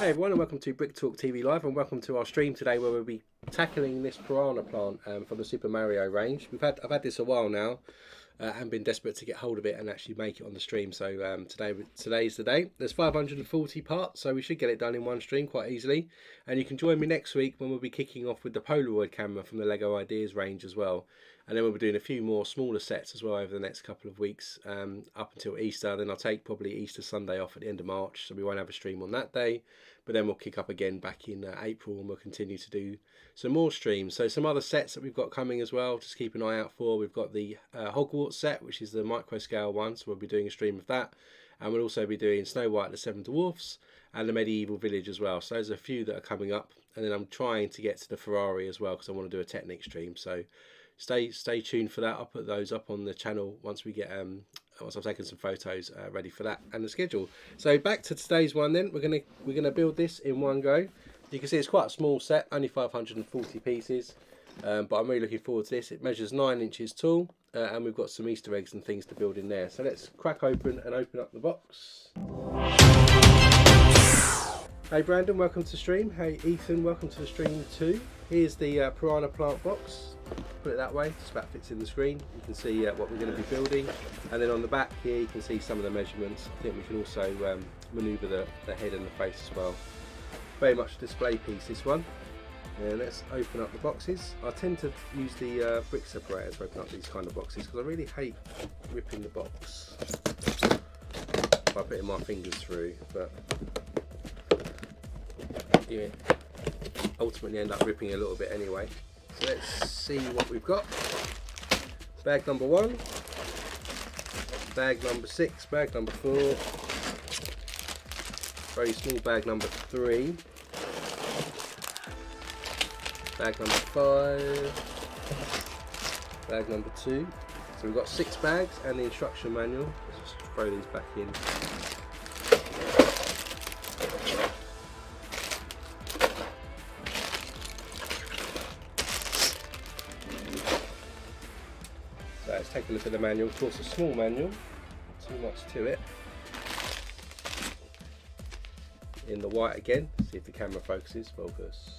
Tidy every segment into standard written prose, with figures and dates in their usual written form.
Hey everyone, and welcome to Brick Talk TV Live, and welcome to our stream today where we'll be tackling this Piranha plant from the Super Mario range. I've had this a while now and been desperate to get hold of it and actually make it on the stream. So today's the day. There's 540 parts, so we should get it done in one stream quite easily. And you can join me next week when we'll be kicking off with the Polaroid camera from the LEGO Ideas range as well. And then we'll be doing a few more smaller sets as well over the next couple of weeks up until Easter. Then I'll take probably Easter Sunday off at the end of March, so we won't have a stream on that day. But then we'll kick up again back in April, and we'll continue to do some more streams. So some other sets that we've got coming as well, just keep an eye out for. We've got the Hogwarts set, which is the micro scale one, so we'll be doing a stream of that. And we'll also be doing Snow White and the Seven Dwarfs and the Medieval Village as well. So there's a few that are coming up. And then I'm trying to get to the Ferrari as well, because I want to do a Technic stream. So stay tuned for that. I'll put those up on the channel once we get once I've taken some photos ready for that and the schedule. So back to today's one then. We're gonna build this in one go. You can see it's quite a small set, only 540 pieces, but I'm really looking forward to this. It measures 9 inches tall, and we've got some Easter eggs and things to build in there. So let's crack open and open up the box. Hey Brandon, welcome to the stream. Hey Ethan, welcome to the stream too. Here's the Piranha plant box. Put it that way, just about fits in the screen. You can see what we're going to be building, and then on the back here you can see some of the measurements. I think we can also manoeuvre the head and the face as well. Very much a display piece, this one. And let's open up the boxes. I tend to use the brick separator to open up these kind of boxes because I really hate ripping the box by putting my fingers through, but yeah, ultimately end up ripping a little bit anyway. So let's see what we've got. Bag number 1, bag number 6, bag number 4, very small bag number 3, bag number 5, bag number 2. So we've got 6 bags and the instruction manual. Let's just throw these back in. Let's take a look at the manual. Of course, a small manual, not too much to it. In the white again, see if the camera focuses. Focus.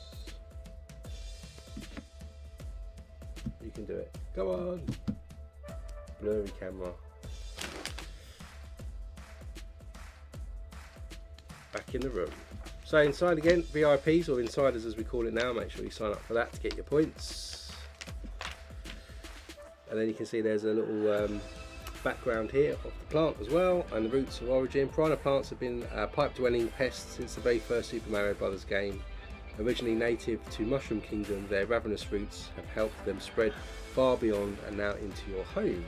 You can do it. Come on. Blurry camera. Back in the room. So inside again, VIPs or insiders as we call it now. Make sure you sign up for that to get your points. And then you can see there's a little background here of the plant as well, and the roots of origin. Piranha plants have been pipe-dwelling pests since the very first Super Mario Brothers game. Originally native to Mushroom Kingdom, their ravenous roots have helped them spread far beyond and now into your home.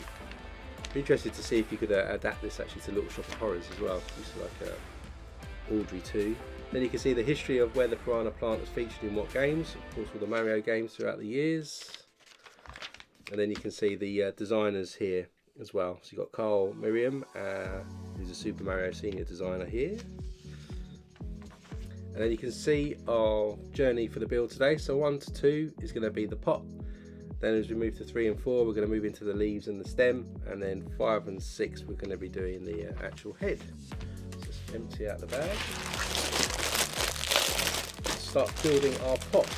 Be interested to see if you could adapt this actually to Little Shop of Horrors as well, just like Audrey 2. Then you can see the history of where the Piranha plant was featured in what games, of course all the Mario games throughout the years. And then you can see the designers here as well. So you've got Carl Miriam, who's a Super Mario senior designer here. And then you can see our journey for the build today. So 1 to 2 is going to be the pot. Then as we move to 3 and 4, we're going to move into the leaves and the stem. And then 5 and 6, we're going to be doing the actual head. So just empty out the bag. Start building our pot.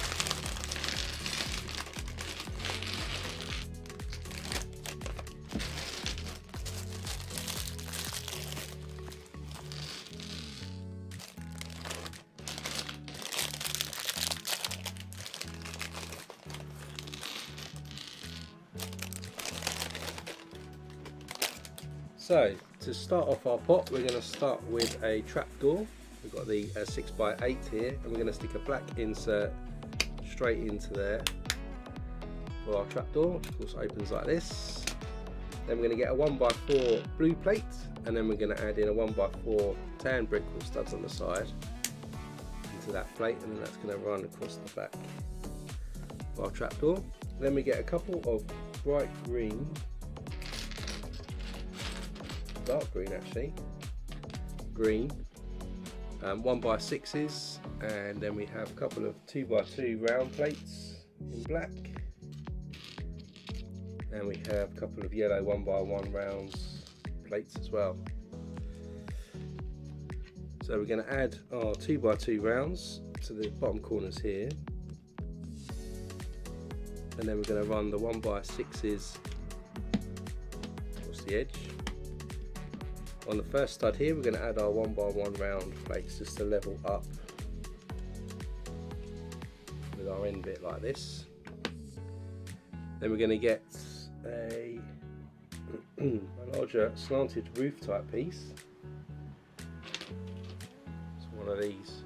So to start off our pot, we're going to start with a trapdoor. We've got the 6x8 here, and we're going to stick a black insert straight into there for our trapdoor, which of course opens like this. Then we're going to get a 1x4 blue plate, and then we're going to add in a 1x4 tan brick with studs on the side into that plate, and then that's going to run across the back of our trapdoor. Then we get a couple of bright green, dark green actually, green 1x6s, and then we have a couple of 2x2 round plates in black, and we have a couple of yellow 1x1 rounds plates as well. So we're going to add our 2x2 rounds to the bottom corners here, and then we're going to run the 1x6s across the edge. On the first stud here, we're going to add our 1x1 round plates just to level up with our end bit like this. Then we're going to get a larger slanted roof type piece. It's one of these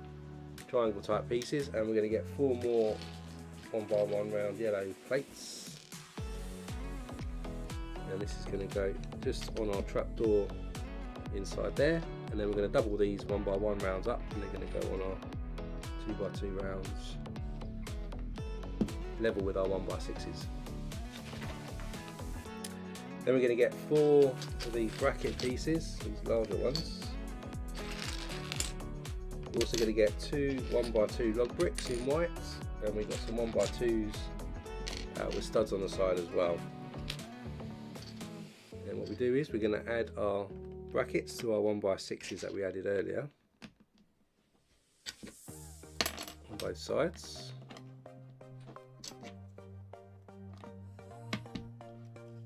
triangle type pieces, and we're going to get 4 more 1x1 round yellow plates, and this is going to go just on our trapdoor inside there, and then we're going to double these 1x1 rounds up, and they're going to go on our 2x2 rounds level with our 1x6s. Then we're going to get 4 of these bracket pieces, these larger ones. We're also going to get 2 1x2 log bricks in white, and we've got some 1x2s with studs on the side as well. And what we do is we're going to add our brackets to our 1x6s that we added earlier on both sides.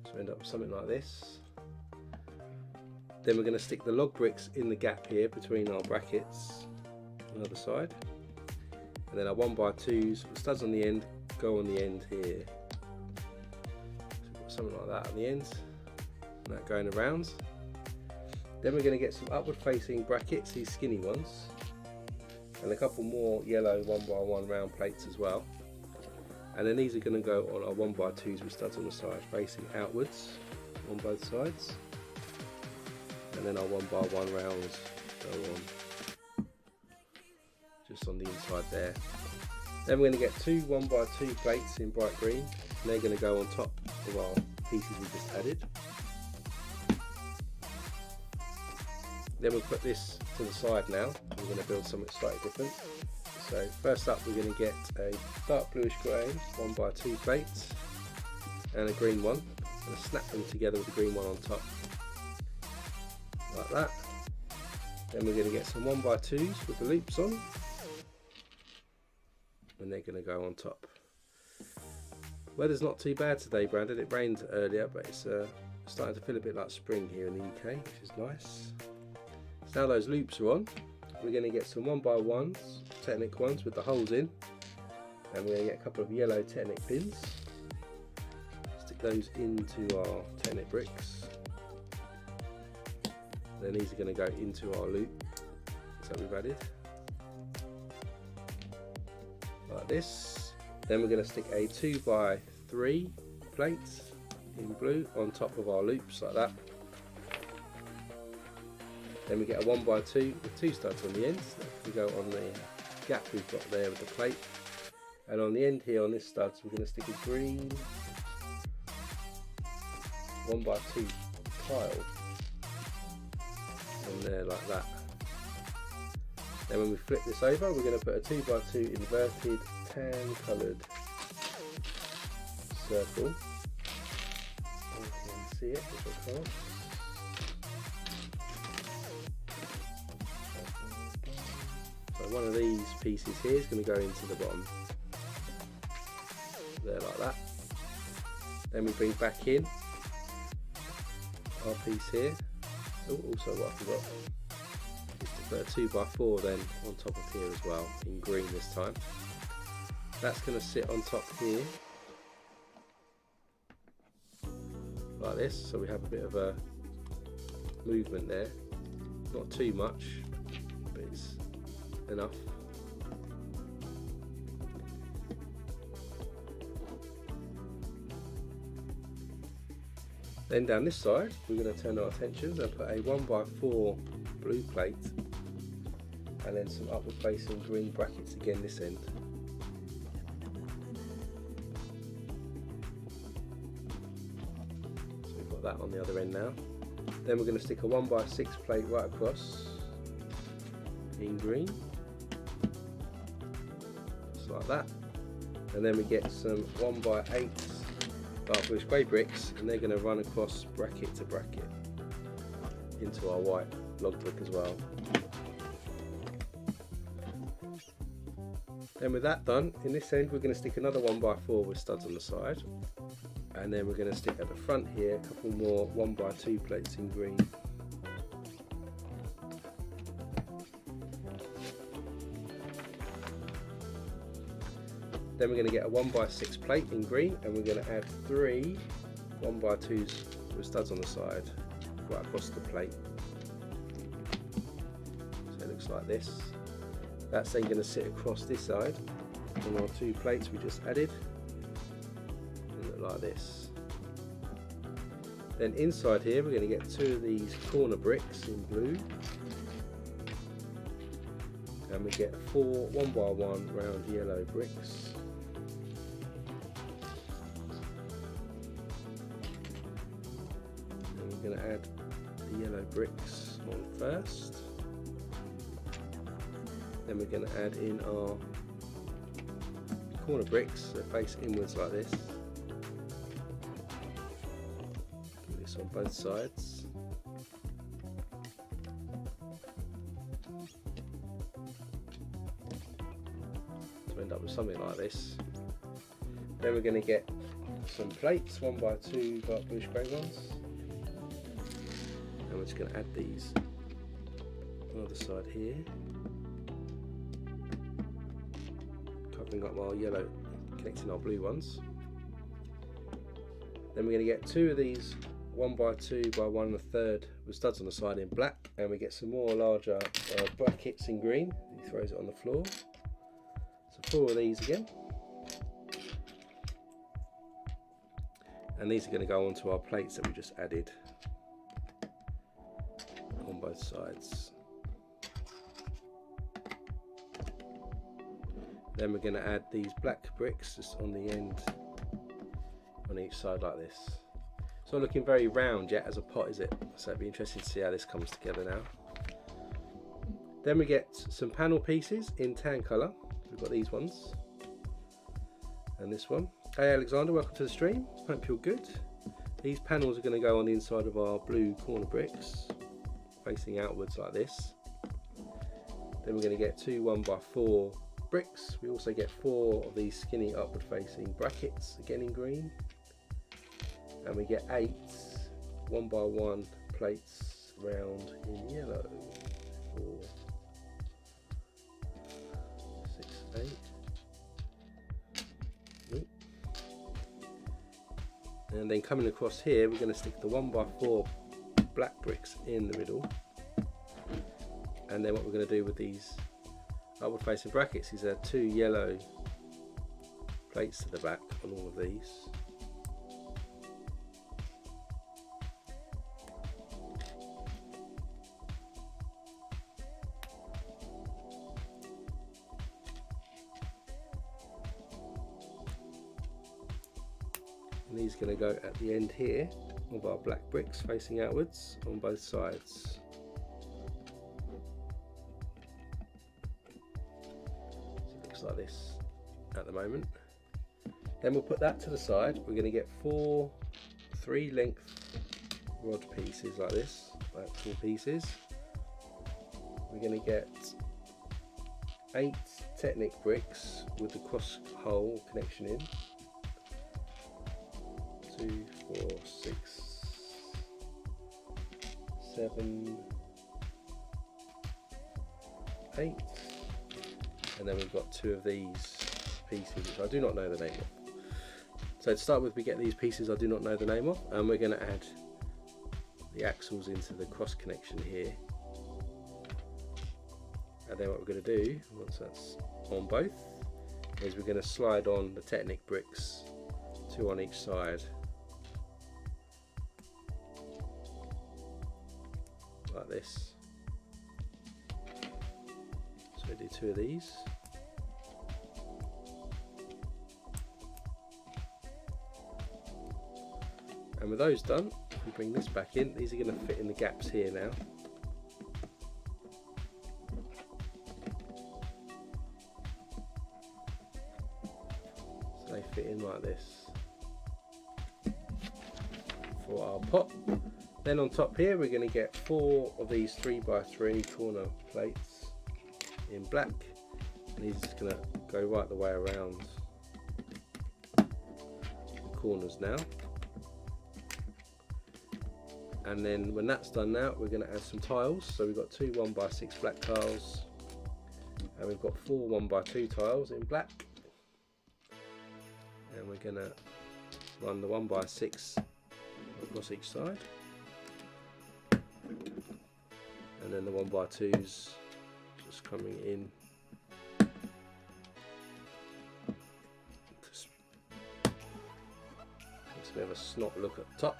So end up with something like this. Then we're going to stick the log bricks in the gap here between our brackets on the other side, and then our 1x2s with studs on the end go on the end here. So we've got something like that on the end, and that going around. Then we're going to get some upward facing brackets, these skinny ones, and a couple more yellow 1x1 round plates as well. And then these are going to go on our 1x2s with studs on the side facing outwards on both sides. And then our 1x1 rounds go on just on the inside there. Then we're going to get 2 1x2 plates in bright green, and they're going to go on top of our pieces we just added. Then we'll put this to the side now. We're going to build something slightly different. So first up, we're going to get a dark bluish grey 1x2 plate and a green one. I'm going to snap them together with the green one on top, like that. Then we're going to get some 1x2s with the loops on, and they're going to go on top. Weather's not too bad today, Brandon. It rained earlier, but it's starting to feel a bit like spring here in the UK, which is nice. So now those loops are on, we're going to get some 1x1s, Technic ones with the holes in, and we're going to get a couple of yellow Technic pins, stick those into our Technic bricks, and then these are going to go into our loop that we've added, like this. Then we're going to stick a 2x3 plate in blue on top of our loops like that. Then we get a 1x2 with 2 studs on the ends that can go on the gap we've got there with the plate. And on the end here on this studs, we're going to stick a green 1x2 tile on there like that. Then when we flip this over, we're going to put a 2x2 inverted tan coloured circle. You can see it if I can't. So one of these pieces here is going to go into the bottom there like that. Then we bring back in our piece here. Oh, also what I forgot is to put a 2x4 then on top of here as well, in green this time. That's going to sit on top here like this, so we have a bit of a movement there, not too much, but it's enough. Then down this side, we're going to turn our attention and put a 1x4 blue plate, and then some upward facing green brackets again this end. So we've got that on the other end now. Then we're going to stick a 1x6 plate right across in green, just like that. And then we get some 1x8 dark bluish grey bricks, and they're going to run across bracket to bracket into our white log brick as well. Then with that done, in this end we're going to stick another 1x4 with studs on the side, and then we're going to stick at the front here a couple more 1x2 plates in green. Then we're going to get a 1x6 plate in green, and we're going to add 3 1x2s with studs on the side right across the plate. So it looks like this. That's then going to sit across this side on our 2 plates we just added. It'll look like this. Then inside here we're going to get 2 of these corner bricks in blue, and we get 4 1x1 round yellow bricks. And we're going to add the yellow bricks on first. Then we're going to add in our corner bricks that face inwards like this. Do this on both sides. To end up with something like this. Then we're going to get some plates, 1x2 dark bluish grey ones. And we're just going to add these on the other side here. Covering up our yellow, connecting our blue ones. Then we're going to get 2 of these 1x2 by 1 1/3 with studs on the side in black, and we get some more larger brackets in green. He throws it on the floor. So 4 of these again, and these are going to go onto our plates that we just added on both sides. Then we're going to add these black bricks just on the end, on each side like this. It's not looking very round yet as a pot, is it? So it'll be interesting to see how this comes together now. Then we get some panel pieces in tan colour. We've got these ones and this one. Hey Alexander, welcome to the stream. Hope you're good. These panels are going to go on the inside of our blue corner bricks, facing outwards like this. Then we're going to get 2 1x4 bricks. We also get 4 of these skinny upward facing brackets, again in green, and we get 8 1x1 plates round in yellow. 4, 6, 8. And then coming across here we're going to stick the 1x4 black bricks in the middle, and then what we're going to do with these upward facing brackets is add 2 yellow plates to the back on all of these. And these are going to go at the end here of our black bricks facing outwards on both sides. Like this at the moment. Then we'll put that to the side. We're going to get 4 3-length rod pieces like this, like 4 pieces. We're going to get 8 Technic bricks with the cross hole connection in. 2, 4, 6, 7, 8. And then we've got 2 of these pieces which I do not know the name of. So to start with, we get these pieces I do not know the name of, and we're going to add the axles into the cross connection here. And then what we're going to do, once that's on both, is we're going to slide on the Technic bricks, 2 on each side, like this. So we do 2 of these. And with those done, we bring this back in. These are going to fit in the gaps here now. So they fit in like this for our pot. Then on top here we're going to get 4 of these 3x3 corner plates in black, And he's just going to go right the way around the corners now. And then when that's done now, we're going to add some tiles. So we've got two 1x6 black tiles, and we've got four 1x2 tiles in black. And we're going to run the 1x6 across each side. And then the 1x2s just coming in. Just makes a bit of a snot look at the top.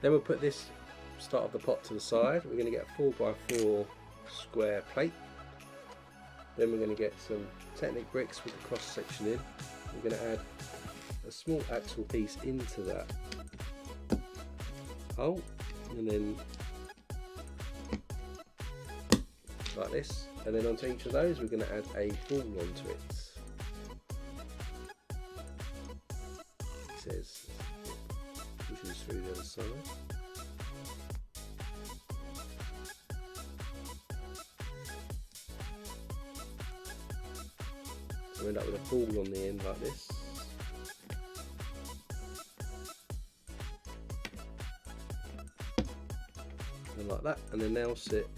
Then we'll put this start of the pot to the side. We're going to get a 4x4 square plate. Then we're going to get some Technic bricks with the cross section in. We're going to add a small axle piece into that hole, and then like this, and then onto each of those we're going to add a ball onto it. It says pushes through the other side. So we end up with a ball on the end like this. And like that, and then they'll sit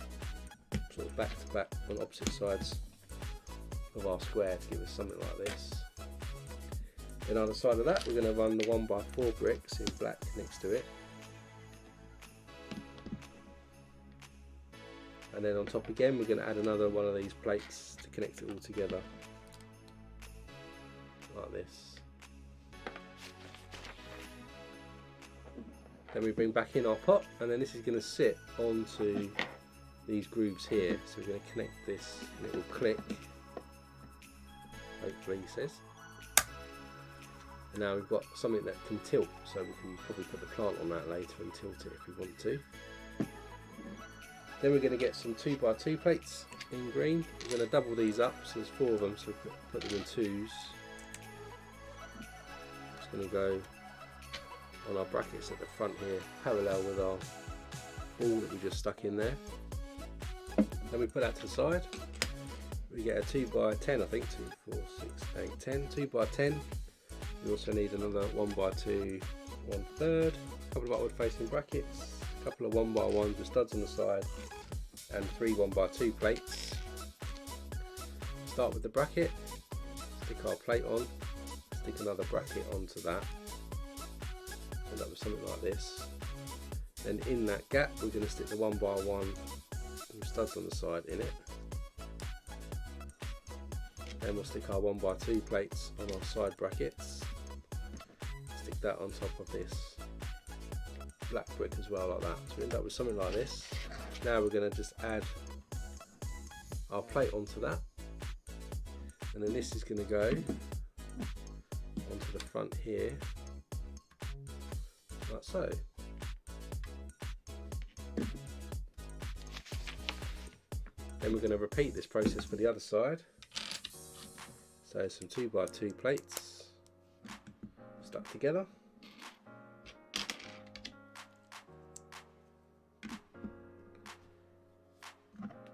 sort of back to back on opposite sides of our square to give us something like this. Then on the side of that we're going to run the 1x4 bricks in black next to it, and then on top again we're going to add another one of these plates to connect it all together like this. Then we bring back in our pot, and then this is going to sit onto these grooves here. So we're going to connect this and it will click, hopefully, he says. And now we've got something that can tilt, so we can probably put the plant on that later and tilt it if we want to. Then we're going to get some 2x2 plates in green. We're going to double these up, so there's 4 of them, so we put them in 2s. It's going to go on our brackets at the front here, parallel with our ball that we just stuck in there. Then we put that to the side. We get a 2x10, I think, 2, 4, 6, 8, 10, 2x10. We also need another 1x2, 1/3, a couple of upward facing brackets, a couple of 1x1s with studs on the side, and 3 1x2 plates. Start with the bracket, stick our plate on, stick another bracket onto that. End up with something like this. Then in that gap we're going to stick the 1x1 with studs on the side in it. Then we'll stick our 1x2 plates on our side brackets. Stick that on top of this black brick as well, like that. So we end up with something like this. Now we're going to just add our plate onto that, and then this is going to go onto the front here, like so. Then we're going to repeat this process for the other side. So some 2x2 plates stuck together.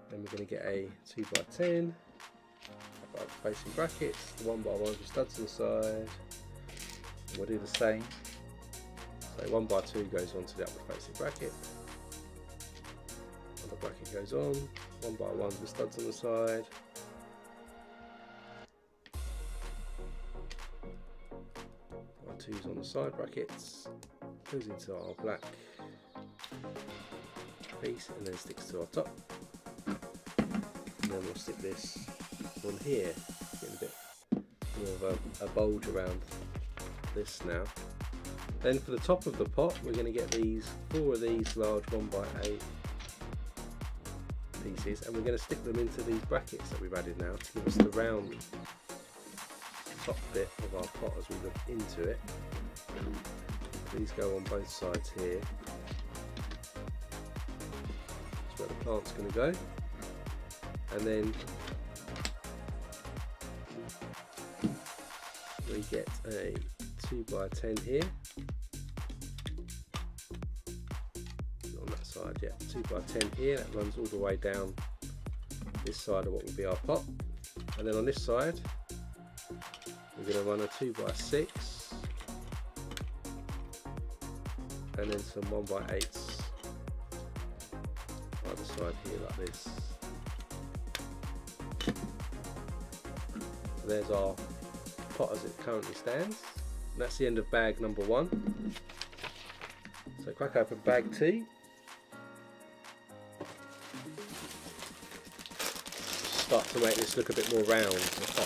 Then we're going to get a 2x10, facing brackets, the 1x1 with studs on the side. And we'll do the same. So 1x2 goes onto the upward facing bracket. The bracket goes on, 1x1 with studs on the side. Our 2s on the side brackets, goes into our black piece and then sticks to our top. And then we'll stick this on here, getting a bit more of a bulge around this now. Then for the top of the pot we're going to get these 4 of these large 1x8 pieces, and we're going to stick them into these brackets that we've added now to give us the round top bit of our pot as we look into it. These go on both sides here. That's where the plant's going to go, and then we get a 2x10 here. On that side, yeah, 2x10 here, that runs all the way down this side of what will be our pot. And then on this side we're going to run a 2x6 and then some 1x8s either side here like this. So there's our pot as it currently stands, and that's the end of bag number 1. So crack open bag 2. Start to make this look a bit more round at the top.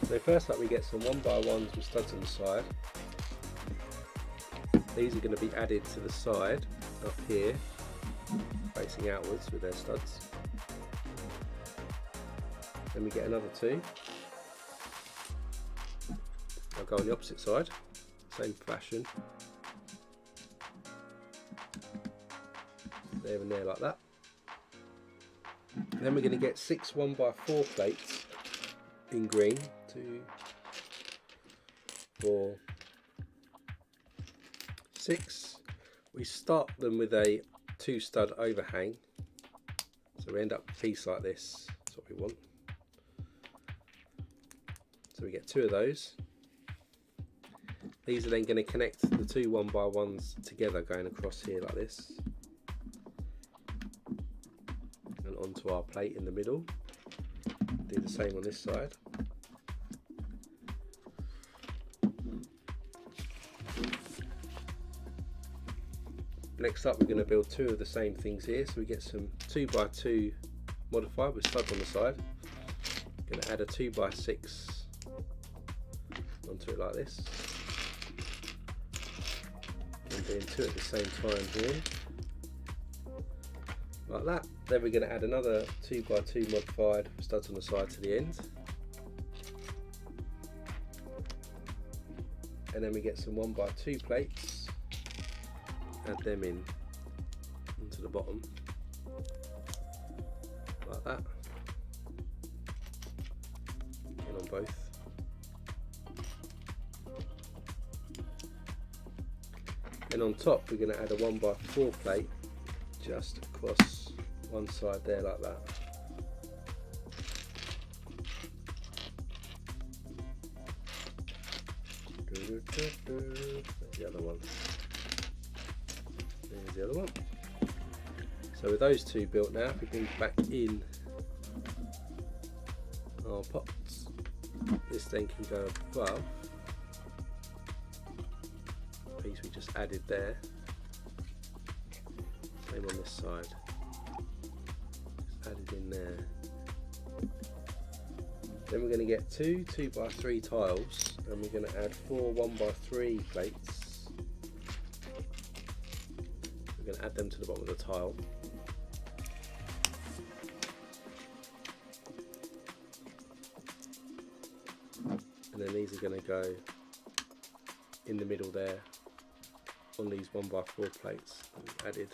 So first up we get some 1x1s with studs on the side. These are going to be added to the side up here, facing outwards with their studs. Then we get another 2. I'll go on the opposite side, same fashion. There and there like that. Then we're going to get 6 1x4 plates in green. 2, 4, 6. We start them with a 2 stud overhang, so we end up with a piece like this. That's what we want. So we get 2 of those. These are then going to connect the 2 1x1s together, going across here like this and onto our plate in the middle. Do the same on this side. Next up we're going to build 2 of the same things here, so we get some 2x2 modified with studs on the side. Going to add a 2x6 onto it like this, and doing 2 at the same time here, like that. Then we're going to add another 2x2 modified with studs on the side to the end, and then we get some 1x2 plates. Add them in onto the bottom like that, and on both. And on top we're going to add a 1x4 plate just across one side there like that. There's the other one. There's the other one. So with those 2 built now, if we bring back in our pots, this then can go above the piece we just added there. Same on this side. Just added in there. Then we're going to get 2 2x3 tiles, and we're going to add 4 1x3 plates. We're going to add them to the bottom of the tile. And then these are going to go in the middle there on these 1x4 plates that we've added.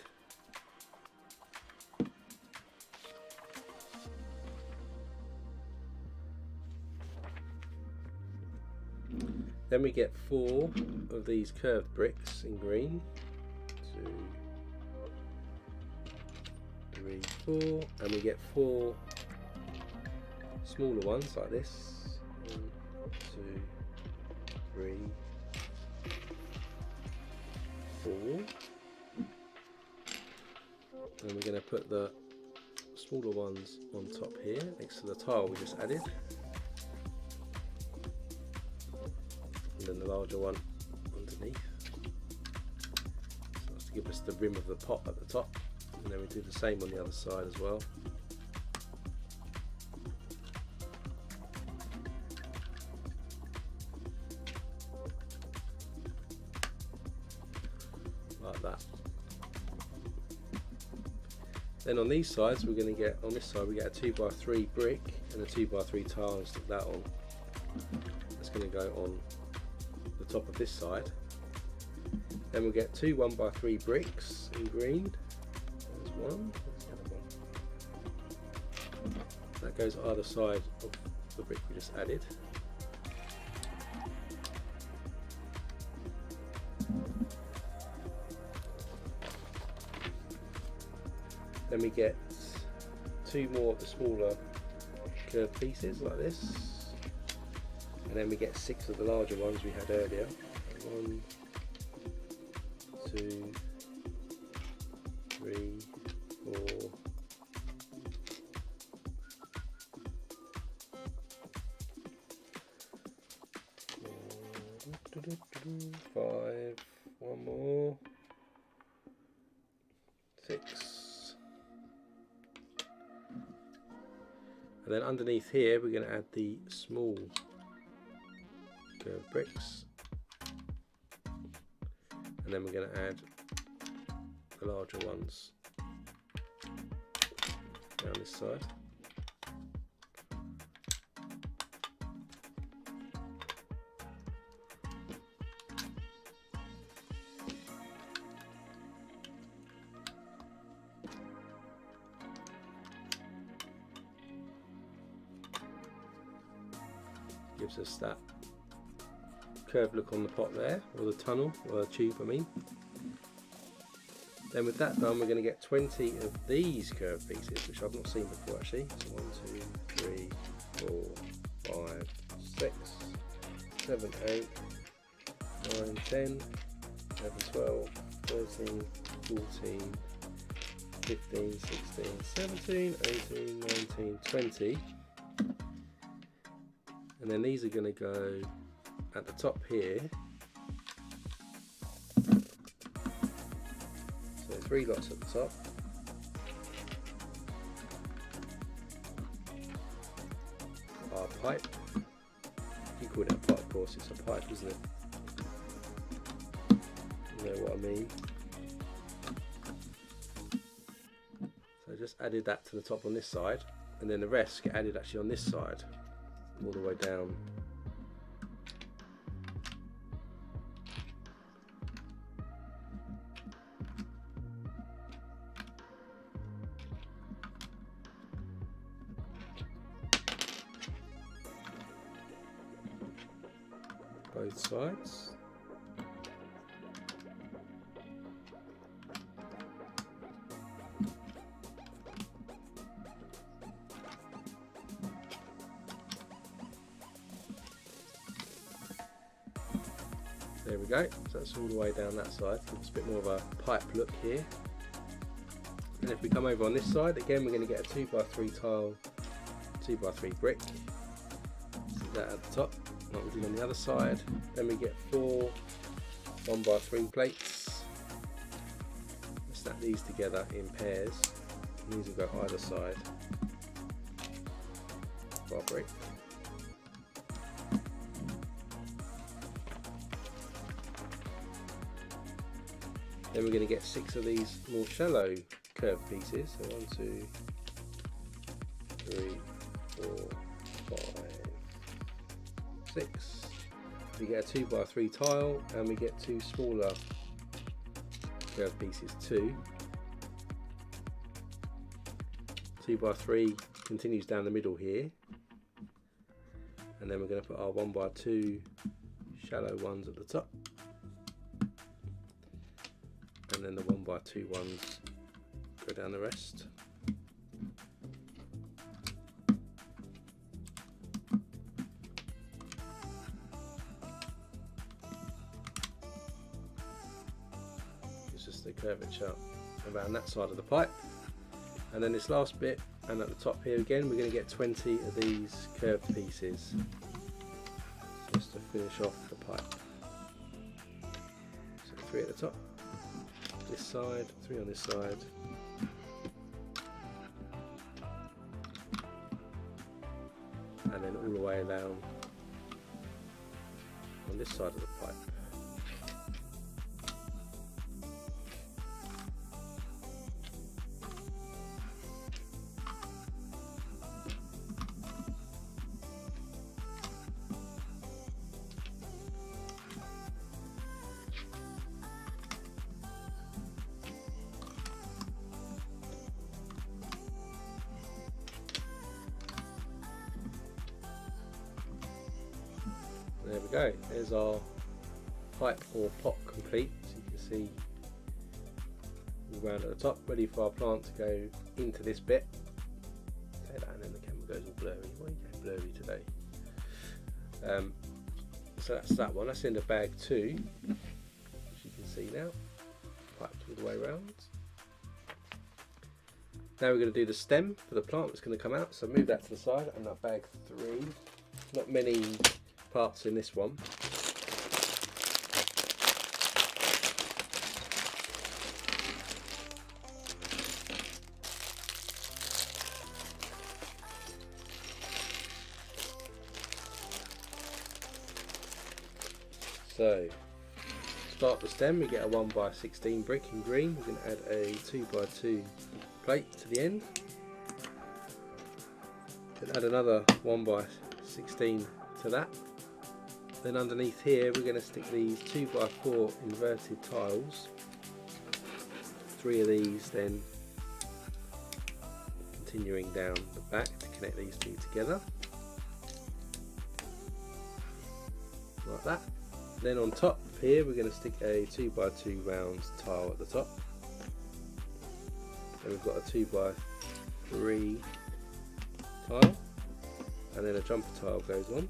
Then we get 4 of these curved bricks in green. 2, 3, 4, and we get 4 smaller ones like this. 1, 2, 3, 4. And we're going to put the smaller ones on top here next to the tile we just added. And then the larger one underneath. So that's to give us the rim of the pot at the top. And then we do the same on the other side as well. Like that. Then on these sides we're going to get, on this side we get a 2x3 brick and a 2x3 tile and stick that on. That's going to go on the top of this side. Then we'll get 2 1x3 bricks in green. There's one, there's the other one. So that goes either side of the brick we just added. Then we get 2 more of the smaller curved pieces like this, and then we get 6 of the larger ones we had earlier. 1, 2, 3, 4, 5, 1 more, 6, and then underneath here we're going to add the small curved bricks, and then we're going to add the larger ones down this side. Gives us that curved look on the pot there, or the tunnel, or the tube I mean. Then with that done, we're going to get 20 of these curved pieces, which I've not seen before actually. So 1, 2, 3, 4, 5, 6, 7, 8, 9, 10, 11, 12, 13, 14, 15, 16, 17, 18, 19, 20. And then these are going to go at the top here. So 3 lots at the top. Our pipe. You call it a pipe, of course, it's a pipe, isn't it? You know what I mean. So I just added that to the top on this side, and then the rest get added actually on this side, all the way down. Both sides. There we go, so that's all the way down that side. It's a bit more of a pipe look here. And if we come over on this side, again we're going to get a 2x3 tile, 2x3 brick. See that at the top, like we did on the other side. Then we get 4 1x3 plates. Snap these together in pairs. And these will go either side of our brick. Then we're going to get 6 of these more shallow curved pieces. So 1, 2, 3, 4, 5, 6. We get a 2x3 tile, and we get 2 smaller curved pieces too. 2x3 continues down the middle here, and then we're going to put our 1x2 shallow ones at the top. And then the 1x2 ones go down the rest. It's just the curvature around that side of the pipe. And then this last bit, and at the top here again, we're going to get 20 of these curved pieces just to finish off the pipe. So 3 at the top. This side, 3 on this side, and then all the way down on this side of the pipe. go, there's our pipe or pot complete. So you can see round at the top, ready for our plant to go into this bit. Say that and then the camera goes all blurry. Why are you going blurry today? So that's that one. That's in the bag 2, as you can see now, piped all the way around. Now we're going to do the stem for the plant that's going to come out, so move that to the side, and that bag 3. Not many parts in this one. So, start the stem, we get a 1x16 brick in green. We're going to add a 2x2 plate to the end. Then add another 1x16 to that. Then underneath here we're going to stick these 2x4 inverted tiles. 3 of these, then continuing down the back to connect these 2 together. Like that. Then on top here we're going to stick a 2x2 round tile at the top. Then we've got a 2x3 tile, and then a jumper tile goes on.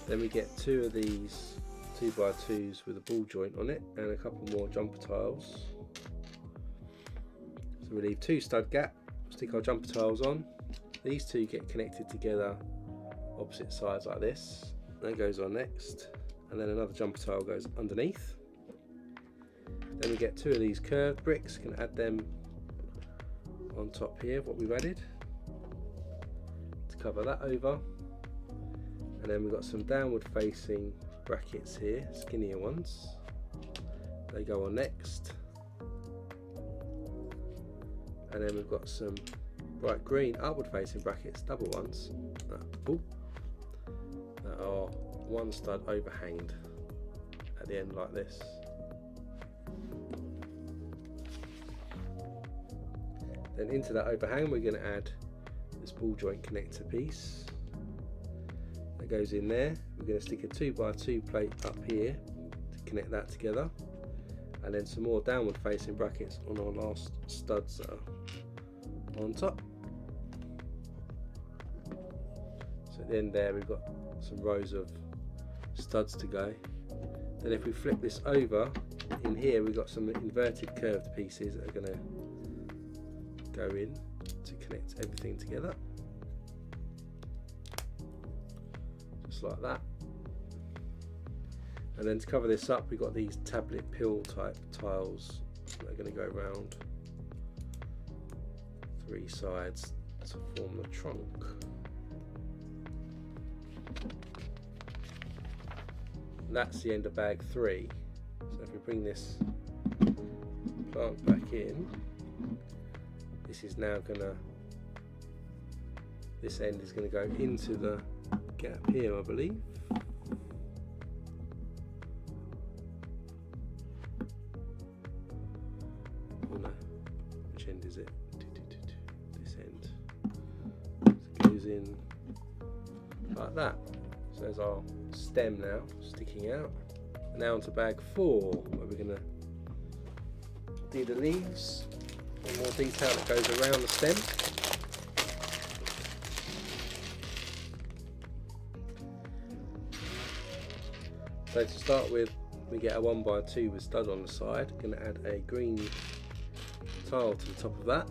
Then we get 2 of these 2x2s with a ball joint on it and a couple more jumper tiles. So we leave 2 stud gaps. Stick our jumper tiles on. These 2 get connected together opposite sides like this. That goes on next, and then another jumper tile goes underneath. Then we get 2 of these curved bricks, can add them on top here, what we've added, to cover that over. And then we've got some downward facing brackets here, skinnier ones. They go on next. And then we've got some bright green upward facing brackets, double ones, that are 1 stud overhanged at the end like this. Then into that overhang we're going to add this ball joint connector piece that goes in there. We're going to stick a 2x2 plate up here to connect that together, and then some more downward facing brackets on our last studs that are on top. So at the end there we've got some rows of studs to go. Then if we flip this over, in here we've got some inverted curved pieces that are going to go in to connect everything together, just like that. And then to cover this up we've got these tablet pill type tiles that are going to go around 3 sides to form the trunk. And that's the end of bag 3. So if we bring this plant back in, this is now gonna, this end is going to go into the gap here, I believe. Oh no, which end is it? This end. So it goes in like that. So there's our stem now sticking out. And now onto bag 4, where we're going to do the leaves. One more detail that goes around the stem. So to start with, we get a 1x2 with stud on the side. Going to add a green tile to the top of that.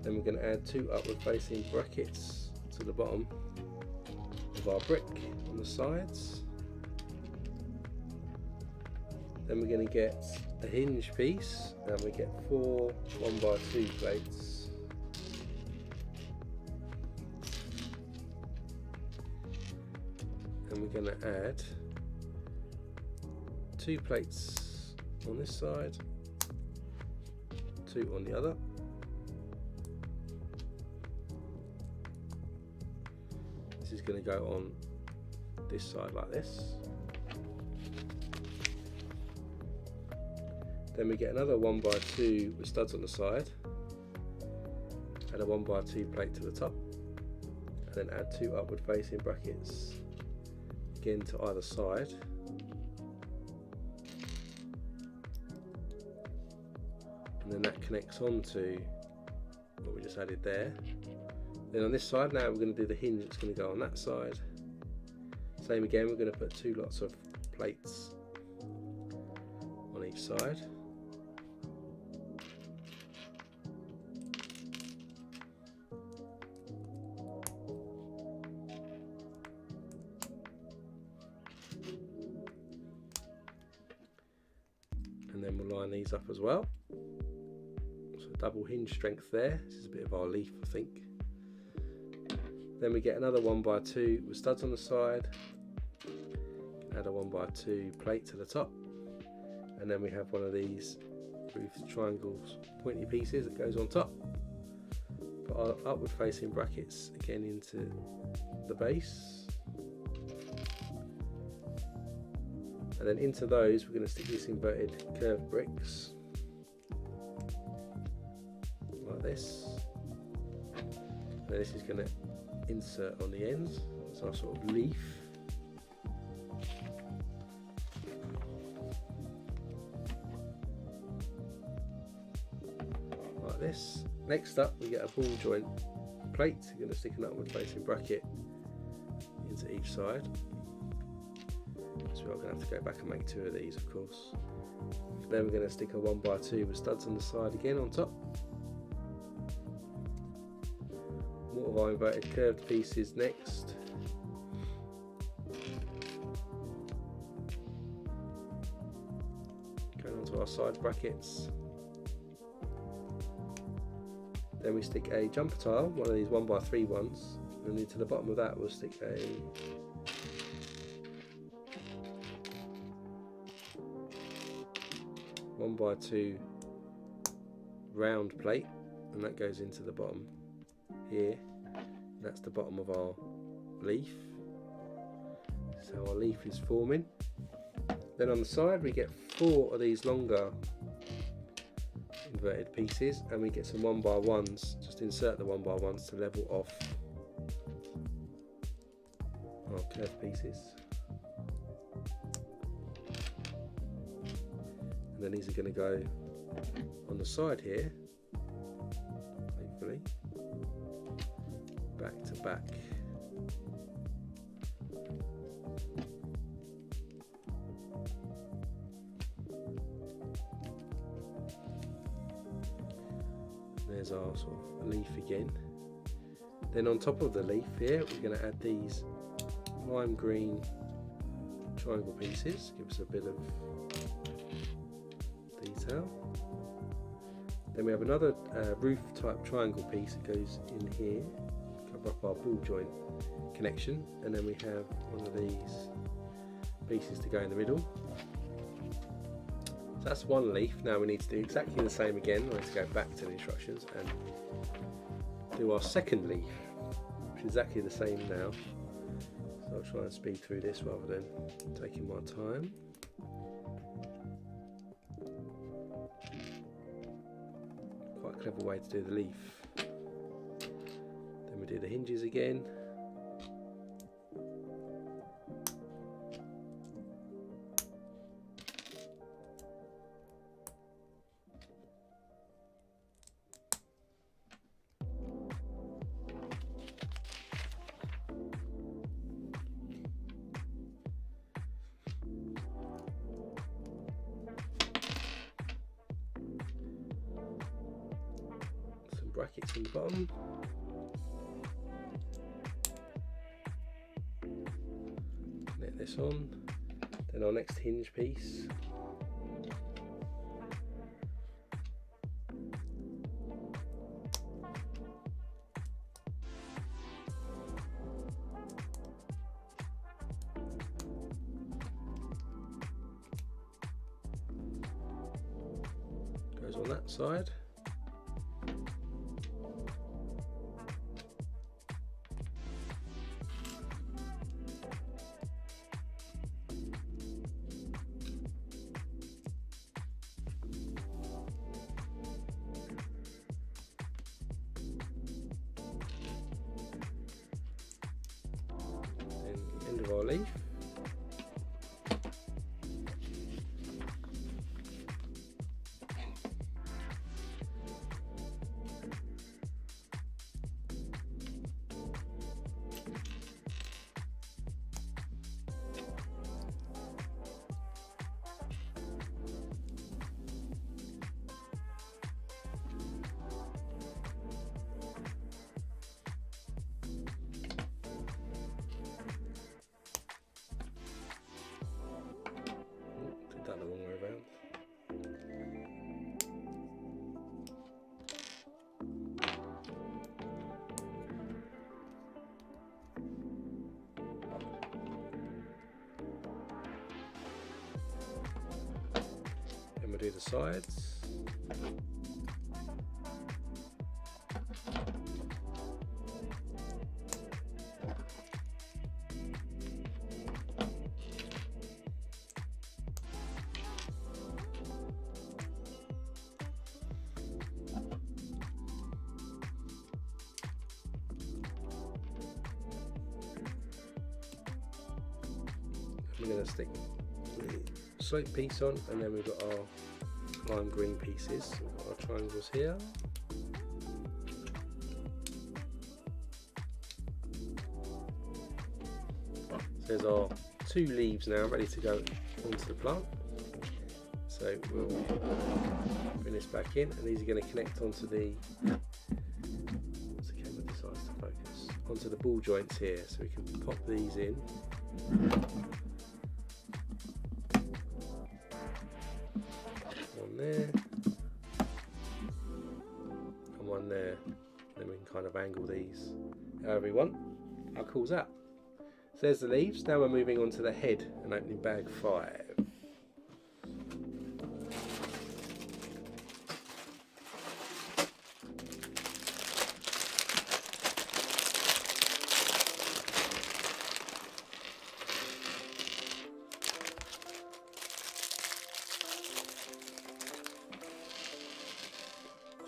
Then we're going to add 2 upward facing brackets to the bottom of our brick on the sides. Then we're going to get a hinge piece, and we get 4 1x2 plates. And we're going to add 2 plates on this side, 2 on the other. This is going to go on this side like this. Then we get another 1x2 with studs on the side, add a 1x2 plate to the top, and then add 2 upward facing brackets again to either side. And then that connects onto what we just added there. Then on this side now we're going to do the hinge that's going to go on that side. Same again, we're going to put 2 lots of plates on each side. And then we'll line these up as well. So double hinge strength there. This is a bit of our leaf, I think. Then we get another 1x2 with studs on the side. Add a 1x2 plate to the top. And then we have one of these roof triangles, pointy pieces that goes on top. Put our upward facing brackets again into the base. And then into those we're going to stick these inverted curved bricks like this. And this is going to insert on the ends. It's our sort of leaf. Like this. Next up we get a ball joint plate. We're going to stick an upward facing bracket into each side. So we're going to have to go back and make 2 of these, of course. Then we're going to stick a 1x2 with studs on the side again on top. More of our inverted curved pieces next. Going onto our side brackets. Then we stick a jumper tile, one of these 1x3 ones, and into the bottom of that we'll stick a 1x2 round plate, and that goes into the bottom here. That's the bottom of our leaf. So our leaf is forming. Then on the side we get 4 of these longer inverted pieces, and we get some 1x1s. Just insert the 1x1s to level off our curved pieces. And then these are going to go on the side here, hopefully, back to back. There's our sort of leaf again. Then on top of the leaf here, we're going to add these lime green triangle pieces. Give us a bit of detail. Then we have another roof type triangle piece that goes in here, cover up our ball joint connection, and then we have one of these pieces to go in the middle. So that's one leaf. Now we need to do exactly the same again. We need to go back to the instructions and do our second leaf, which is exactly the same now. So I'll try and speed through this rather than taking my time. Quite a clever way to do the leaf. Then we do the hinges again. Brackets in the bottom. Connect this on. Then our next hinge piece. Goes on that side. of our leaf. Done the wrong way around. Then we'll do the sides. We're going to stick the slope piece on, and then we've got our lime green pieces. We've got our triangles here. So there's our 2 leaves now ready to go onto the plant. So we'll bring this back in, and these are going to connect onto the, once the camera decides to focus, onto the ball joints here. So we can pop these in. One there and one there. Then we can kind of angle these however we want. How cool is that? So there's the leaves. Now we're moving on to the head and opening bag 5.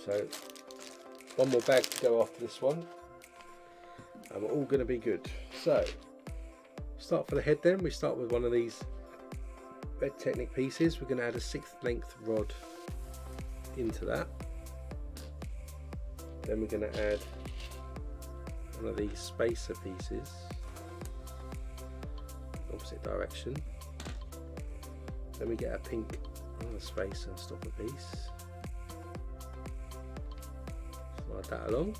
So one more bag to go after this one, and we're all going to be good. So start for the head then. We start with one of these red Technic pieces. We're going to add a 1/6 length rod into that. Then we're going to add one of these spacer pieces, opposite direction. Then we get a pink spacer stopper piece. Slide that along.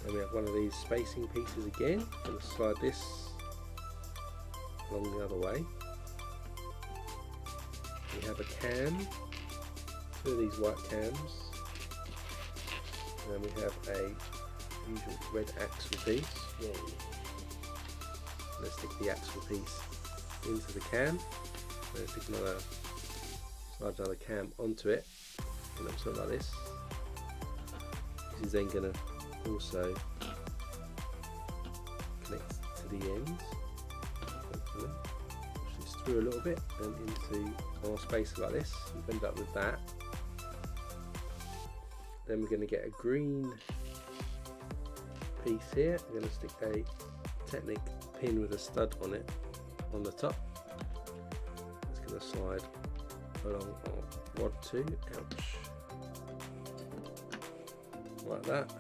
Then we have one of these spacing pieces again. I'm going to slide this along the other way. We have a cam, 2 of these white cams, and then we have a usual red axle piece. Yay. Let's stick the axle piece into the cam. Let's stick slide another cam onto it, and something like this. This is then going to also connect to the ends. Hopefully. Push this through a little bit and into our spacer like this. We've ended up with that. Then we're going to get a green piece here. We're going to stick a Technic pin with a stud on it on the top. It's going to slide along our rod too. Ouch. Like that.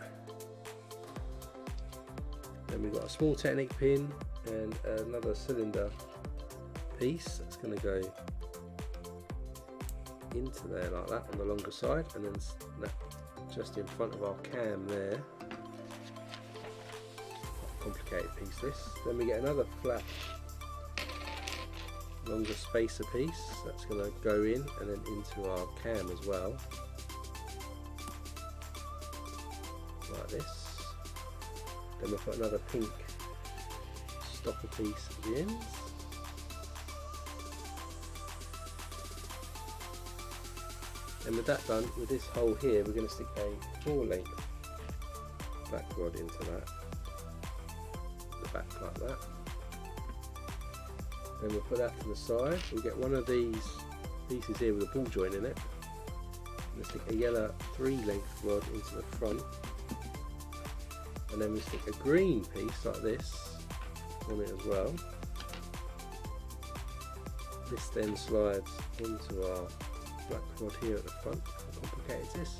Then we've got a small Technic pin and another cylinder piece that's going to go into there like that on the longer side, and then just in front of our cam there. Complicated piece this. Then we get another flat longer spacer piece that's going to go in and then into our cam as well, like this. Then we'll put another pink stopper piece at the ends. And with that done, with this hole here, we're going to stick a 4-length back rod into that, the back like that. Then we'll put that to the side. We'll get one of these pieces here with a ball joint in it. We'll stick a yellow 3-length rod into the front. and then we stick a green piece like this on it as well. This then slides onto our black rod here at the front. How complicated is this?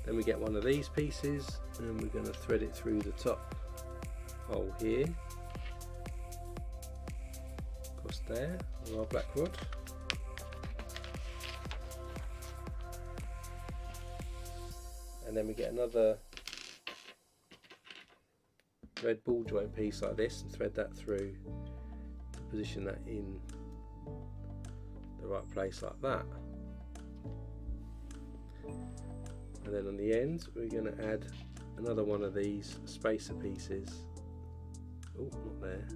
Then we get one of these pieces and we're going to thread it through the top hole here, across there with our black rod. And then we get another red ball joint piece like this and thread that through to position that in the right place like that. And then on the end we're going to add another one of these spacer pieces. Oh, not there.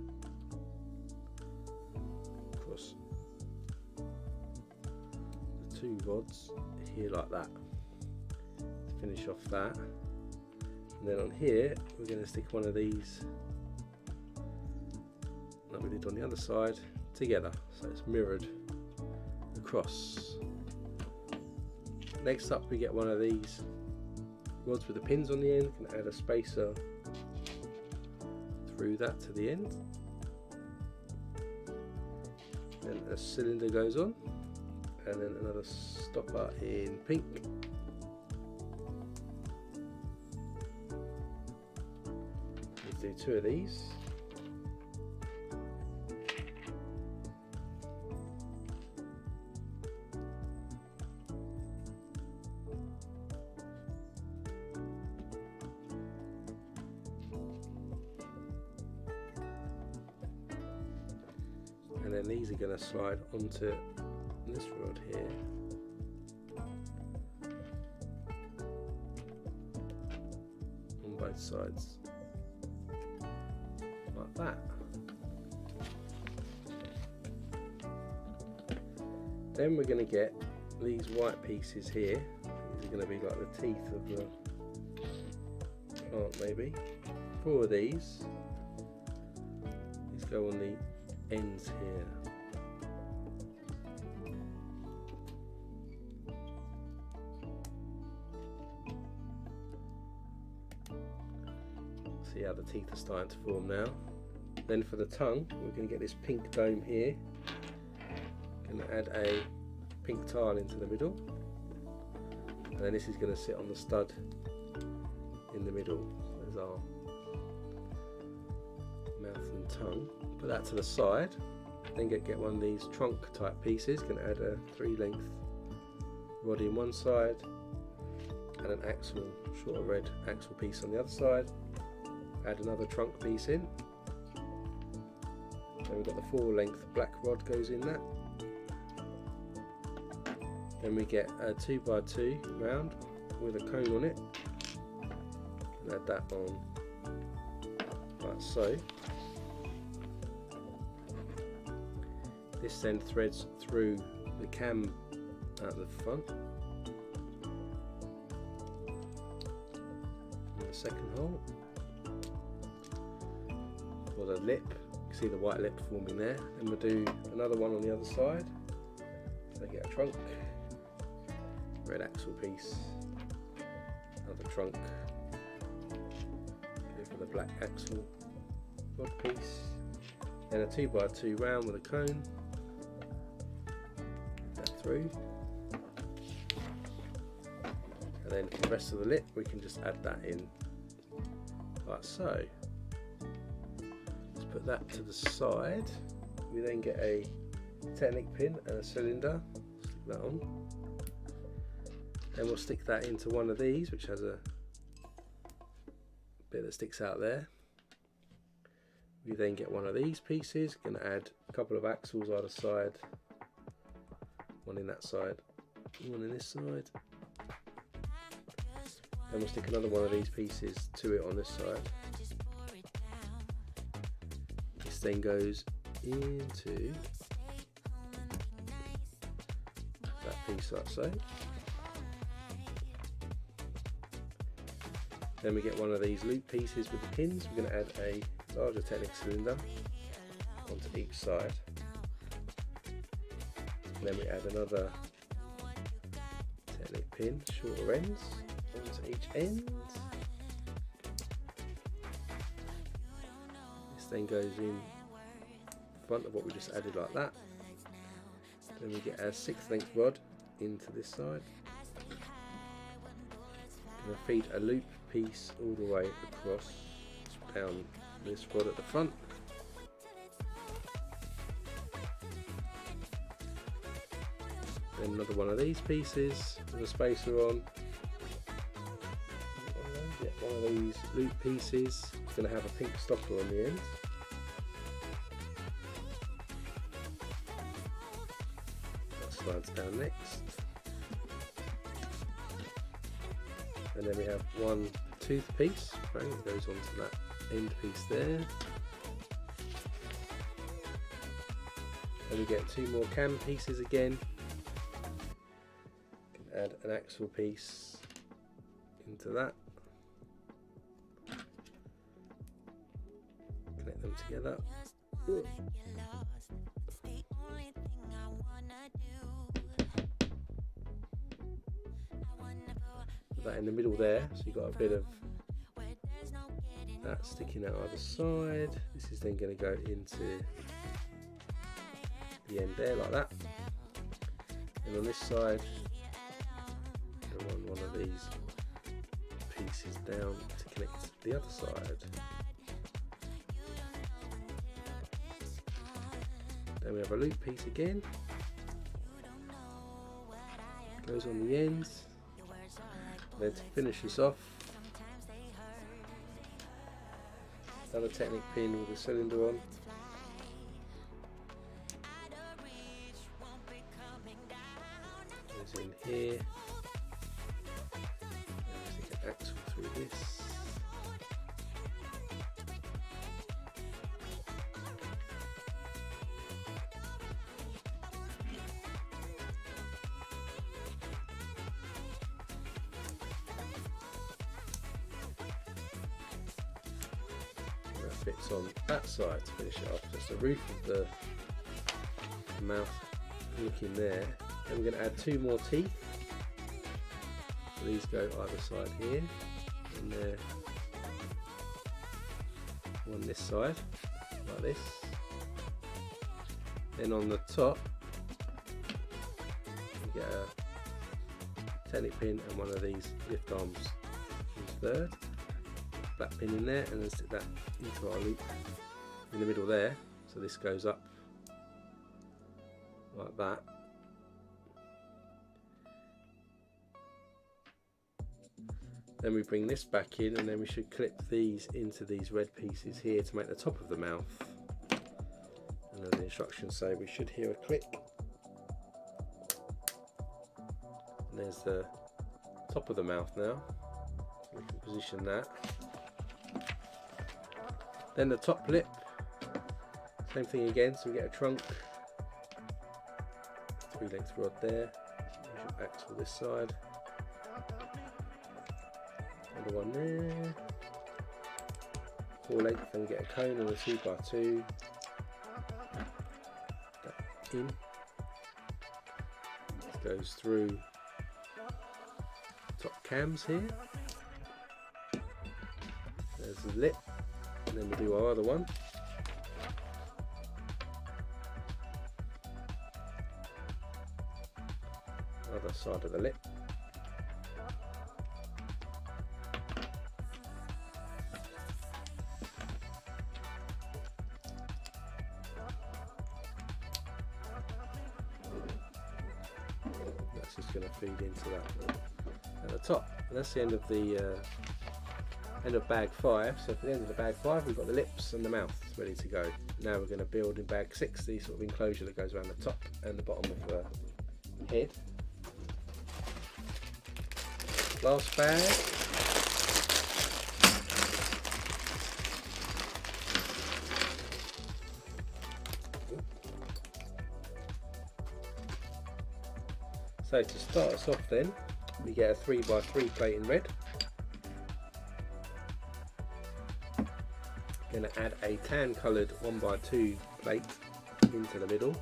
Across the two rods here like that to finish off that. And then on here we're going to stick one of these like we did on the other side together, so it's mirrored across. Next up we get one of these rods with the pins on the end, can add a spacer through that to the end. Then a cylinder goes on, and then another stopper in pink. Let's do two of these. And then these are going to slide onto this rod here. On both sides. Like that. Then we're going to get these white pieces here. These are going to be like the teeth of the plant maybe. 4 of these. These go on the ends here. See how the teeth are starting to form now. Then for the tongue, we're going to get this pink dome here. Going to add a pink tile into the middle, and then this is going to sit on the stud in the middle. There's our mouth and tongue. Put that to the side. Then get one of these trunk type pieces. Can add a 3-length rod in one side and an axle, shorter red axle piece on the other side. Add another trunk piece in. Then we've got the 4-length black rod goes in that. Then we get a 2x2 round with a cone on it. And add that on like so. This then threads through the cam at the front. And the second hole. For the lip, you can see the white lip forming there. And we'll do another one on the other side. So get a trunk, red axle piece, another trunk, go for the black axle rod piece, then a 2x2 round with a cone. Through, and then for the rest of the lip we can just add that in like so. Let's put that to the side. We then get a Technic pin and a cylinder, stick that on, then we'll stick that into one of these which has a bit that sticks out there. We then get one of these pieces, going to add a couple of axles either side. One in that side, one in this side. Then we'll stick another one of these pieces to it on this side. This then goes into that piece like so. Then we get one of these loop pieces with the pins. We're going to add a larger Technic cylinder onto each side. And then we add another Technic pin, shorter ends, onto at each end. This then goes in front of what we just added like that. Then we get our 6 length rod into this side. Going to feed a loop piece all the way across down this rod at the front. Then another one of these pieces with a spacer on. Get one of these loop pieces. It's going to have a pink stopper on the end. That slides down next. And then we have one tooth piece, right, that goes onto that end piece there. And we get 2 more cam pieces again. Add an axle piece into that. Connect them together. Put that in the middle there, so you've got a bit of that sticking out either side. This is then going to go into the end there like that. And on this side, I run one of these pieces down to connect the other side. Then we have a loop piece again. Goes on the ends. Then to finish this off, another Technic pin with a cylinder on. Goes in here. Stick an axle through this. Fits on that side to finish it off. Just the roof of the mouth looking there. Then we're going to add 2 more teeth. So these go either side here, and there, on this side, like this. Then on the top, we get a Technic pin and one of these lift arms in third. That pin in there, and then stick that into our loop in the middle there, so this goes up like that. Then we bring this back in, and then we should clip these into these red pieces here to make the top of the mouth. And as the instructions say, we should hear a click. And there's the top of the mouth now. We can position that. Then the top lip, same thing again, so we get a trunk, 3 length rod there, axle this side, another one there, 4 length, then we get a cone and a 2x2, that in, this goes through top cams here, there's the lip. And then we'll do our other one. Other side of the lip. That's just going to feed into that at the top. And that's the end of the end of bag 5. So for the end of the bag 5, we've got the lips and the mouth ready to go. Now we're going to build in bag 6 the sort of enclosure that goes around the top and the bottom of the head. Last bag. So to start us off then, we get a 3x3 plate in red. Going to add a tan coloured 1x2 plate into the middle,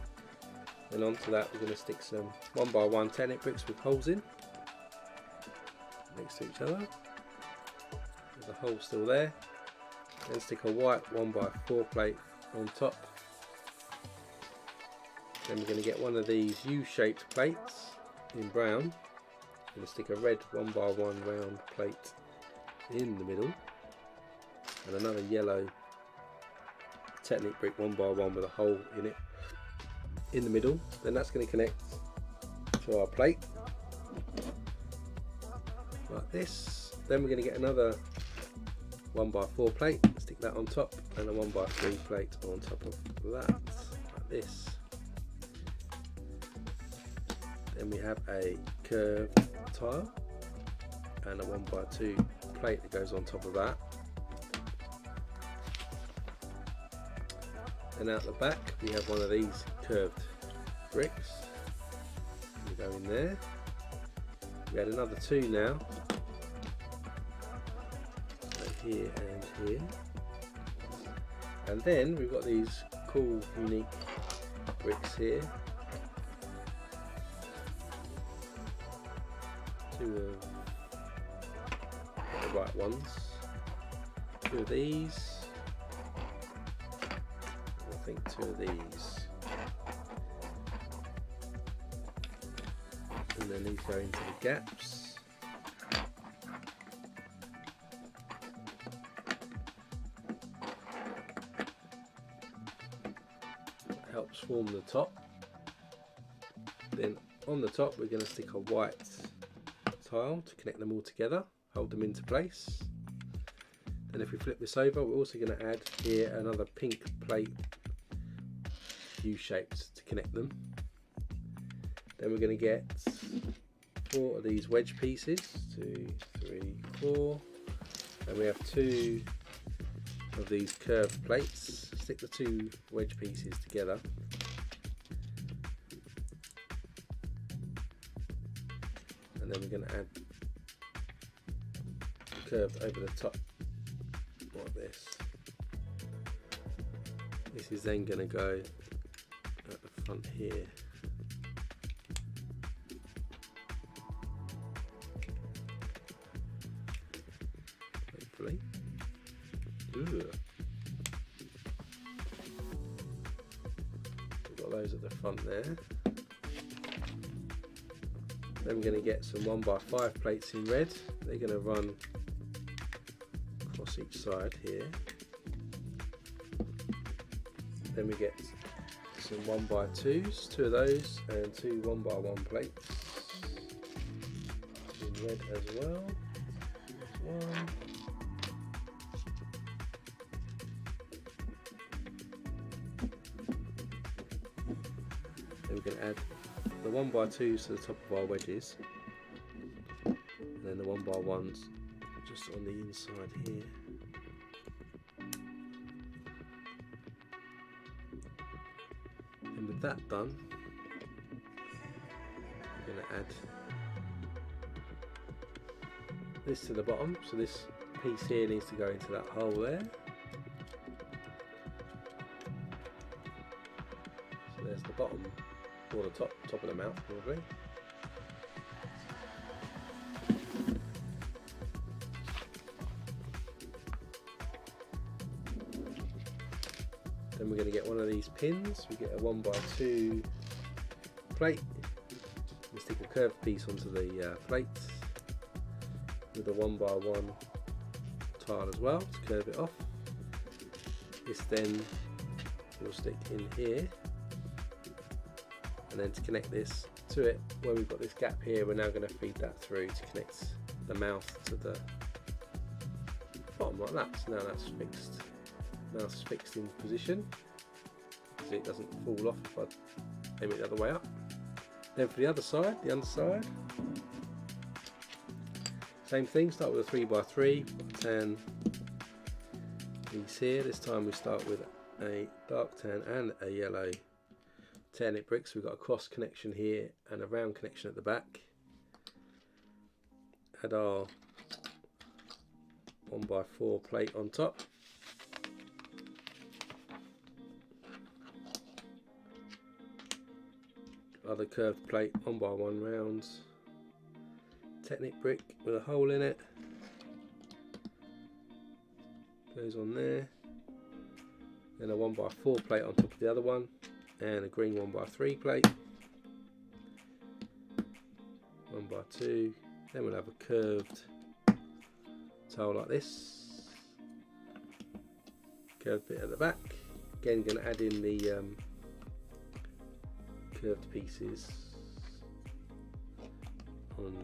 and onto that we're going to stick some 1x1 Technic bricks with holes in, next to each other. There's a hole still there. Then stick a white 1x4 plate on top. Then we're going to get one of these U-shaped plates in brown. I'm going to stick a red 1x1 round plate in the middle, and another yellow Technic brick 1x1 with a hole in it in the middle. Then that's going to connect to our plate like this. Then we're going to get another 1x4 plate, stick that on top, and a 1x3 plate on top of that, like this. Then we have a curved tile and a 1x2 plate that goes on top of that. And out the back we have one of these curved bricks. We go in there. We add another two now, here and here. And then we've got these cool, unique bricks here. Two of the right ones. Two of these. I think two of these. And then these go into the gaps. That helps form the top. Then on the top we're going to stick a white tile to connect them all together, hold them into place. Then if we flip this over, we're also going to add here another pink plate, U-shaped, to connect them. Then we're going to get 4 of these wedge pieces, 2, 3, 4, and we have 2 of these curved plates. Stick the 2 wedge pieces together. And then we're going to add curved over the top like this. This is then going to go at the front here. Hopefully. Ooh. We've got those at the front there. Then we're going to get some 1x5 plates in red. They're going to run across each side here. Then we get some 1x2s, 2 of those, and 2 1x1 plates in red as well. There's one. Then we're going to add the 1x2s to the top of our wedges, and then the 1x1s just on the inside here. And with that done, we're going to add this to the bottom, so this piece here needs to go into that hole there. So there's the bottom, or the top of the mouth probably. Then we're going to get one of these pins. We get a 1x2 plate. We stick a curved piece onto the plate with a 1x1 tile as well to curve it off. This then will stick in here, and then to connect this to it, where we've got this gap here, we're now going to feed that through to connect the mouth to the bottom like that. So now that's fixed. Now it's fixed in position, so it doesn't fall off if I aim it the other way up. Then for the other side, the underside, same thing, start with a 3x3, 10 piece here. This time we start with a dark tan and a yellow Technic bricks. We've got a cross connection here and a round connection at the back. Add our 1x4 plate on top. Other curved plate, 1x1 rounds. Technic brick with a hole in it. Goes on there. Then a 1x4 plate on top of the other one, and a green 1x3 plate. 1x2. Then we'll have a curved tile like this. Curved bit at the back. Again, going to add in the curved pieces on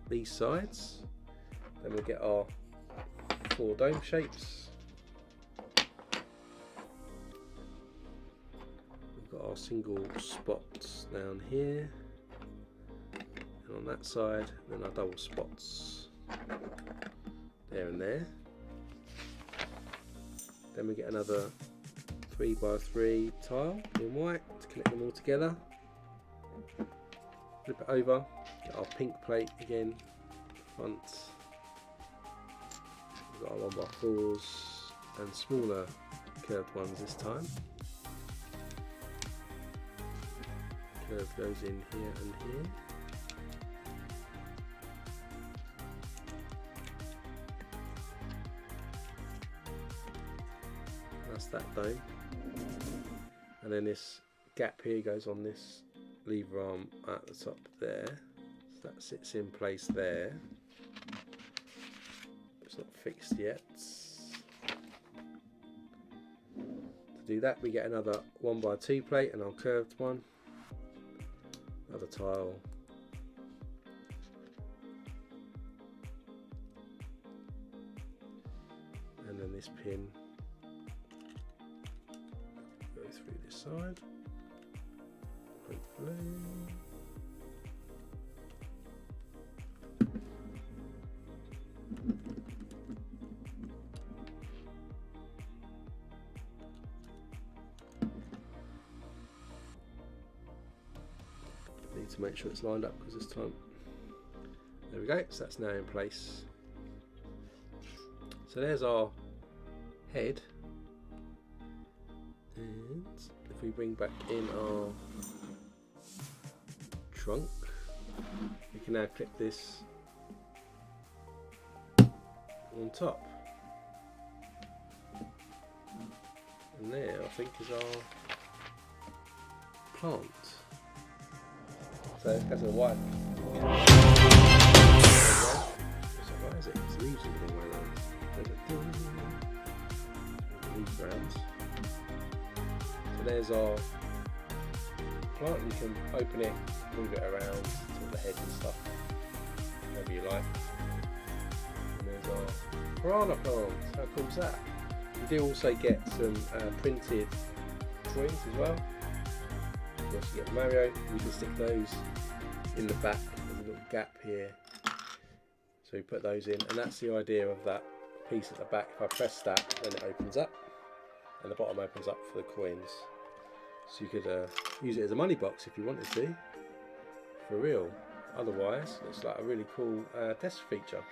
these sides. Then we'll get our 4 dome shapes. We've got our single spots down here, and on that side, then our double spots there and there. Then we get another 3x3 tile in white to connect them all together. Flip it over, get our pink plate again, front. We've got our 1x4s and smaller curved ones this time. Curve goes in here and here. That's that dome. And then this gap here goes on this lever arm at the top there. So that sits in place there. It's not fixed yet. To do that, we get another 1x2 plate and our curved one. Another tile. And then this pin goes through this side. Hopefully. Need to make sure it's lined up because this time. There we go, so that's now in place. So there's our head. And if we bring back in our trunk, we can now clip this on top. And there, I think, is our plant. So it has a white. Why is it? It's leaves all the way around. Leaves round. So there's our plant. You can open it, move it around to the head and stuff, whatever you like. And there's our piranha plant. How cool is that? You do also get some printed drawings as well. You also get Mario. You can stick those in the back. There's a little gap here, so you put those in, and that's the idea of that piece at the back. If I press that, then it opens up, and the bottom opens up for the coins. So you could use it as a money box if you wanted to, for real. Otherwise, it's like a really cool desk feature.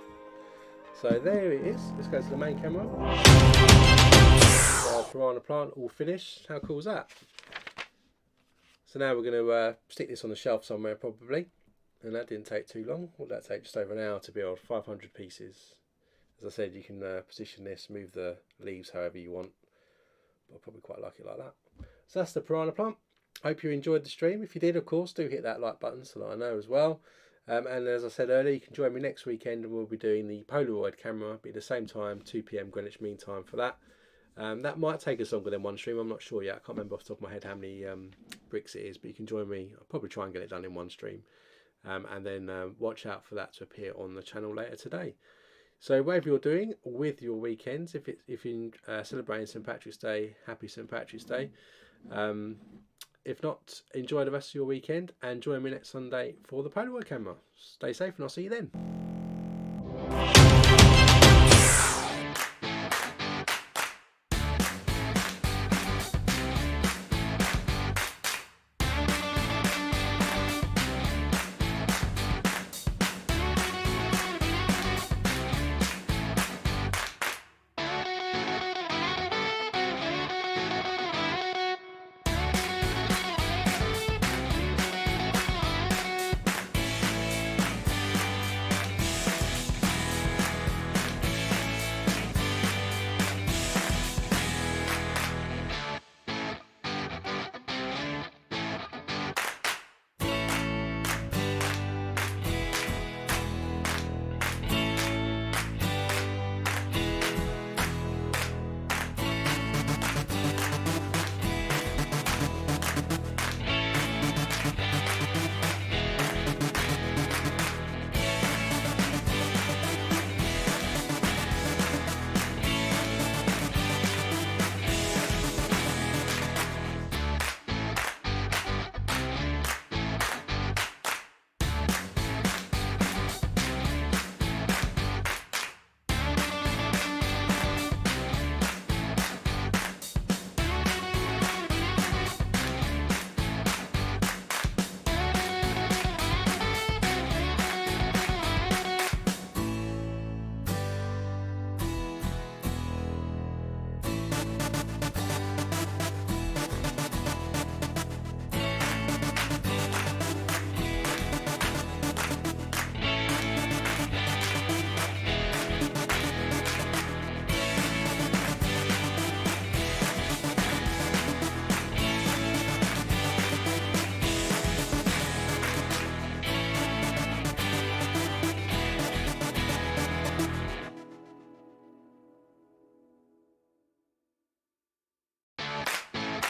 So there it is. Let's go to the main camera. Our piranha plant all finished. How cool is that? So now we're going to stick this on the shelf somewhere probably, and that didn't take too long. What did that take? Just over an hour to build, 500 pieces. As I said, you can position this, move the leaves however you want, but I'll probably quite like it like that. So that's the piranha plant. Hope you enjoyed the stream. If you did, of course, do hit that like button so that I know as well. And as I said earlier, you can join me next weekend and we'll be doing the Polaroid camera, be the same time, 2 PM Greenwich Mean Time for that. That might take us longer than one stream, I'm not sure yet. I can't remember off the top of my head how many bricks it is, but you can join me. I'll probably try and get it done in one stream. And then watch out for that to appear on the channel later today. So whatever you're doing with your weekends, if you're celebrating St. Patrick's Day, happy St. Patrick's Day. If not, enjoy the rest of your weekend and join me next Sunday for the Polaroid camera. Stay safe and I'll see you then.